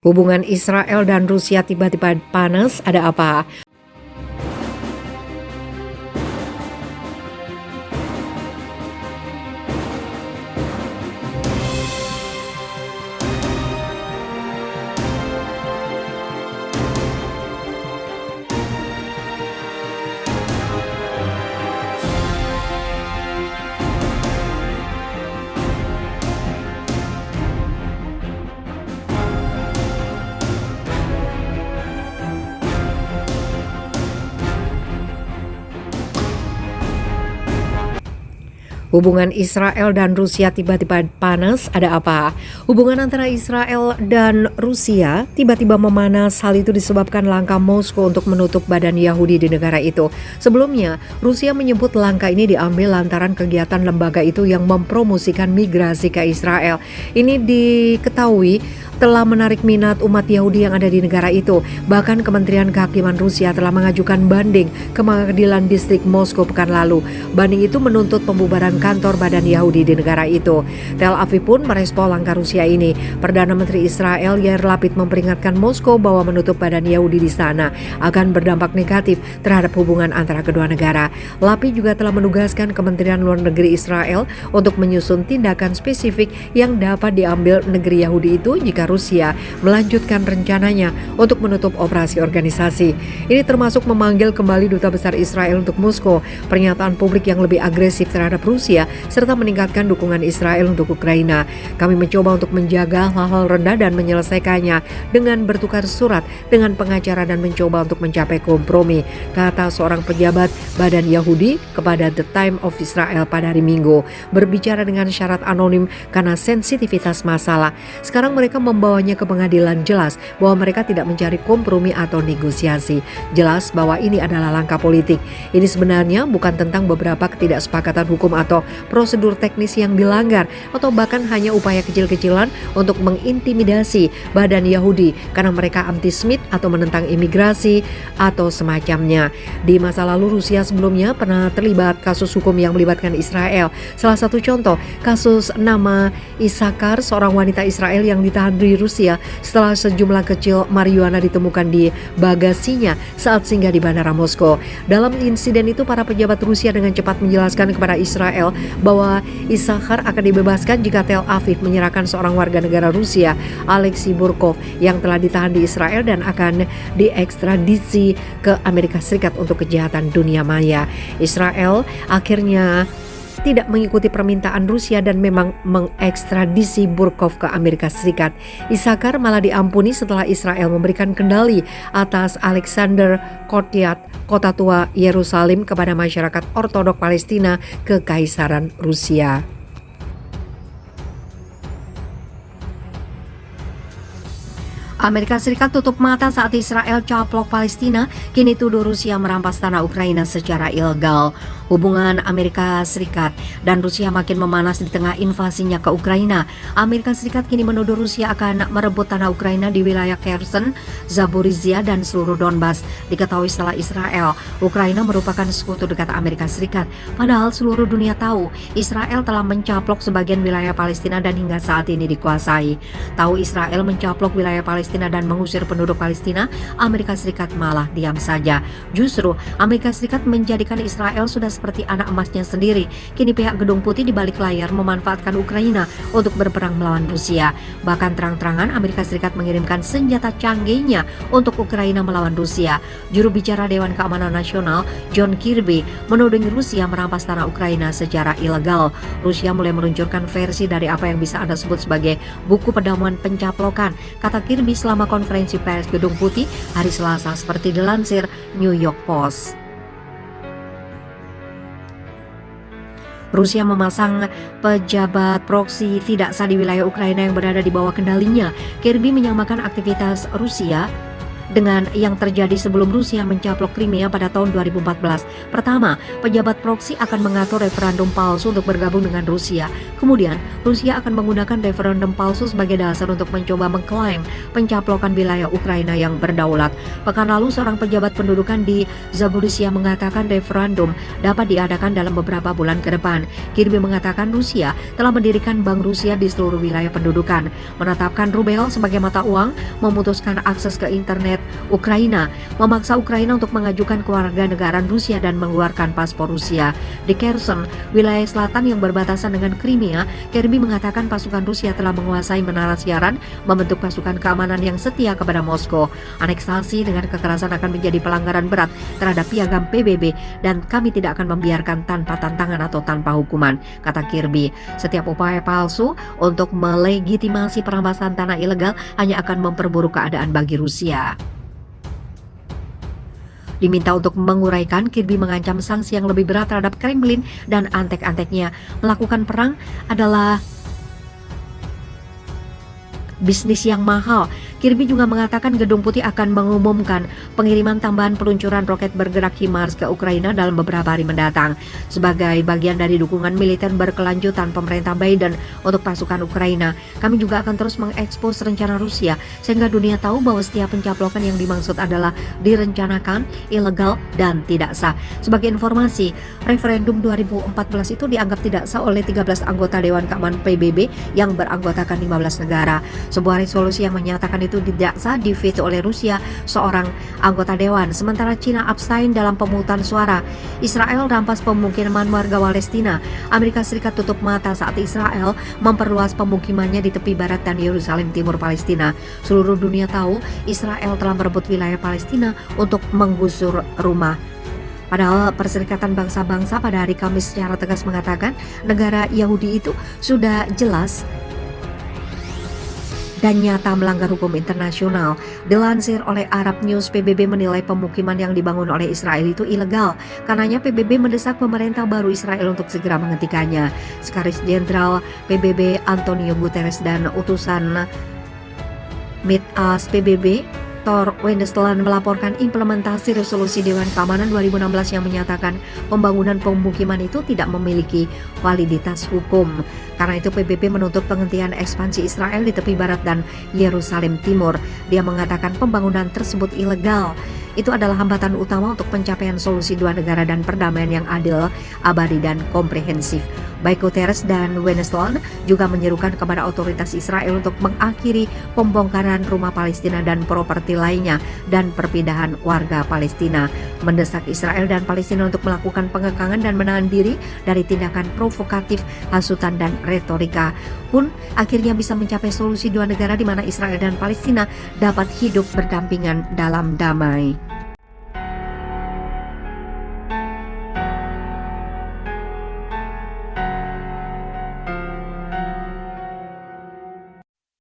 Hubungan Israel dan Rusia tiba-tiba panas, ada apa? Hubungan Israel dan Rusia tiba-tiba panas, ada apa? Hubungan antara Israel dan Rusia tiba-tiba memanas. Hal itu disebabkan langkah Moskow untuk menutup badan Yahudi di negara itu. Sebelumnya, Rusia menyebut langkah ini diambil lantaran kegiatan lembaga itu yang mempromosikan migrasi ke Israel. Ini diketahui telah menarik minat umat Yahudi yang ada di negara itu. Bahkan Kementerian Kehakiman Rusia telah mengajukan banding ke pengadilan distrik Moskow pekan lalu. Banding itu menuntut pembubaran kantor badan Yahudi di negara itu. Tel Aviv pun merespons langkah Rusia ini. Perdana Menteri Israel Yair Lapid memperingatkan Moskow bahwa menutup badan Yahudi di sana akan berdampak negatif terhadap hubungan antara kedua negara. Lapid juga telah menugaskan Kementerian Luar Negeri Israel untuk menyusun tindakan spesifik yang dapat diambil negeri Yahudi itu jika Rusia melanjutkan rencananya untuk menutup operasi organisasi. Ini termasuk memanggil kembali Duta Besar Israel untuk Moskow, pernyataan publik yang lebih agresif terhadap Rusia, serta meningkatkan dukungan Israel untuk Ukraina. Kami mencoba untuk menjaga hal-hal rendah dan menyelesaikannya dengan bertukar surat dengan pengacara dan mencoba untuk mencapai kompromi, kata seorang pejabat Badan Yahudi kepada The Time of Israel pada hari Minggu, berbicara dengan syarat anonim karena sensitivitas masalah. Sekarang mereka membawanya ke pengadilan, jelas bahwa mereka tidak mencari kompromi atau negosiasi. Jelas bahwa ini adalah langkah politik. Ini sebenarnya bukan tentang beberapa ketidaksepakatan hukum atau prosedur teknis yang dilanggar, atau bahkan hanya upaya kecil-kecilan untuk mengintimidasi badan Yahudi karena mereka anti-Semit atau menentang imigrasi atau semacamnya. Di masa lalu Rusia sebelumnya pernah terlibat kasus hukum yang melibatkan Israel. Salah satu contoh, kasus nama Isakar, seorang wanita Israel yang ditahan di Rusia setelah sejumlah kecil marijuana ditemukan di bagasinya saat singgah di Bandara Moskow. Dalam insiden itu, para pejabat Rusia dengan cepat menjelaskan kepada Israel bahwa Isakar akan dibebaskan jika Tel Aviv menyerahkan seorang warga negara Rusia, Alexei Burkov, yang telah ditahan di Israel dan akan diekstradisi ke Amerika Serikat untuk kejahatan dunia maya. Israel akhirnya tidak mengikuti permintaan Rusia dan memang mengekstradisi Burkov ke Amerika Serikat. Isakar malah diampuni setelah Israel memberikan kendali atas Alexander Kotyat, kota tua Yerusalem, kepada masyarakat Ortodok Palestina ke Kekaisaran Rusia. Amerika Serikat tutup mata saat Israel caplok Palestina, kini tuduh Rusia merampas tanah Ukraina secara ilegal. Hubungan Amerika Serikat dan Rusia makin memanas di tengah invasinya ke Ukraina. Amerika Serikat kini menuduh Rusia akan merebut tanah Ukraina di wilayah Kherson, Zaporizhia, dan seluruh Donbas. Diketahui setelah Israel, Ukraina merupakan sekutu dekat Amerika Serikat. Padahal seluruh dunia tahu Israel telah mencaplok sebagian wilayah Palestina dan hingga saat ini dikuasai. Tahu Israel mencaplok wilayah Palestina dan mengusir penduduk Palestina, Amerika Serikat malah diam saja. Justru Amerika Serikat menjadikan Israel sudah seperti anak emasnya sendiri. Kini pihak Gedung Putih di balik layar memanfaatkan Ukraina untuk berperang melawan Rusia. Bahkan terang-terangan Amerika Serikat mengirimkan senjata canggihnya untuk Ukraina melawan Rusia. Juru bicara Dewan Keamanan Nasional John Kirby menuding Rusia merampas tanah Ukraina secara ilegal. Rusia mulai meluncurkan versi dari apa yang bisa Anda sebut sebagai buku pendamaian pencaplokan, kata Kirby selama konferensi pers Gedung Putih hari Selasa, seperti dilansir New York Post. Rusia memasang pejabat proksi tidak sah di wilayah Ukraina yang berada di bawah kendalinya. Kirby menyamakan aktivitas Rusia dengan yang terjadi sebelum Rusia mencaplok Crimea pada tahun 2014. Pertama, pejabat proksi akan mengatur referendum palsu untuk bergabung dengan Rusia. Kemudian, Rusia akan menggunakan referendum palsu sebagai dasar untuk mencoba mengklaim pencaplokan wilayah Ukraina yang berdaulat. Pekan lalu, seorang pejabat pendudukan di Zaporizhia mengatakan referendum dapat diadakan dalam beberapa bulan ke depan. Kirby mengatakan Rusia telah mendirikan Bank Rusia di seluruh wilayah pendudukan, menetapkan rubel sebagai mata uang, memutuskan akses ke internet Ukraina, memaksa Ukraina untuk mengajukan kewarganegaraan Rusia dan mengeluarkan paspor Rusia. Di Kherson, wilayah selatan yang berbatasan dengan Crimea, Kirby mengatakan pasukan Rusia telah menguasai menara siaran, membentuk pasukan keamanan yang setia kepada Moskow. Aneksasi dengan kekerasan akan menjadi pelanggaran berat terhadap piagam PBB dan kami tidak akan membiarkan tanpa tantangan atau tanpa hukuman, kata Kirby. Setiap upaya palsu untuk melegitimasi perampasan tanah ilegal hanya akan memperburuk keadaan bagi Rusia. Diminta untuk menguraikan, Kirby mengancam sanksi yang lebih berat terhadap Kremlin dan antek-anteknya. Melakukan perang adalah bisnis yang mahal. Kirby juga mengatakan Gedung Putih akan mengumumkan pengiriman tambahan peluncuran roket bergerak HIMARS ke Ukraina dalam beberapa hari mendatang. Sebagai bagian dari dukungan militer berkelanjutan pemerintah Biden untuk pasukan Ukraina, kami juga akan terus mengekspos rencana Rusia sehingga dunia tahu bahwa setiap pencaplokan yang dimaksud adalah direncanakan, ilegal, dan tidak sah. Sebagai informasi, referendum 2014 itu dianggap tidak sah oleh 13 anggota Dewan Keamanan PBB yang beranggotakan 15 negara. Sebuah resolusi yang menyatakan itu tidak sah diveto oleh Rusia, seorang anggota dewan. Sementara Cina abstain dalam pemungutan suara. Israel rampas pemukiman warga Palestina. Amerika Serikat tutup mata saat Israel memperluas pemukimannya di tepi barat dan Yerusalem Timur Palestina. Seluruh dunia tahu Israel telah merebut wilayah Palestina untuk menggusur rumah. Padahal Perserikatan Bangsa-Bangsa pada hari Kamis secara tegas mengatakan negara Yahudi itu sudah jelas dan nyata melanggar hukum internasional. Dilansir oleh Arab News, PBB menilai pemukiman yang dibangun oleh Israel itu ilegal. Karenanya PBB mendesak pemerintah baru Israel untuk segera menghentikannya. Sekretaris Jenderal PBB Antonio Guterres dan utusan Mitas PBB Thor Wennesland melaporkan implementasi resolusi Dewan Keamanan 2016 yang menyatakan pembangunan pemukiman itu tidak memiliki validitas hukum. Karena itu PBB menuntut penghentian ekspansi Israel di tepi barat dan Yerusalem Timur. Dia mengatakan pembangunan tersebut ilegal. Itu adalah hambatan utama untuk pencapaian solusi dua negara dan perdamaian yang adil, abadi, dan komprehensif. Baik Guterres dan Wennesland juga menyerukan kepada otoritas Israel untuk mengakhiri pembongkaran rumah Palestina dan properti lainnya dan perpindahan warga Palestina. Mendesak Israel dan Palestina untuk melakukan pengekangan dan menahan diri dari tindakan provokatif, hasutan, dan retorika pun akhirnya bisa mencapai solusi dua negara di mana Israel dan Palestina dapat hidup berdampingan dalam damai.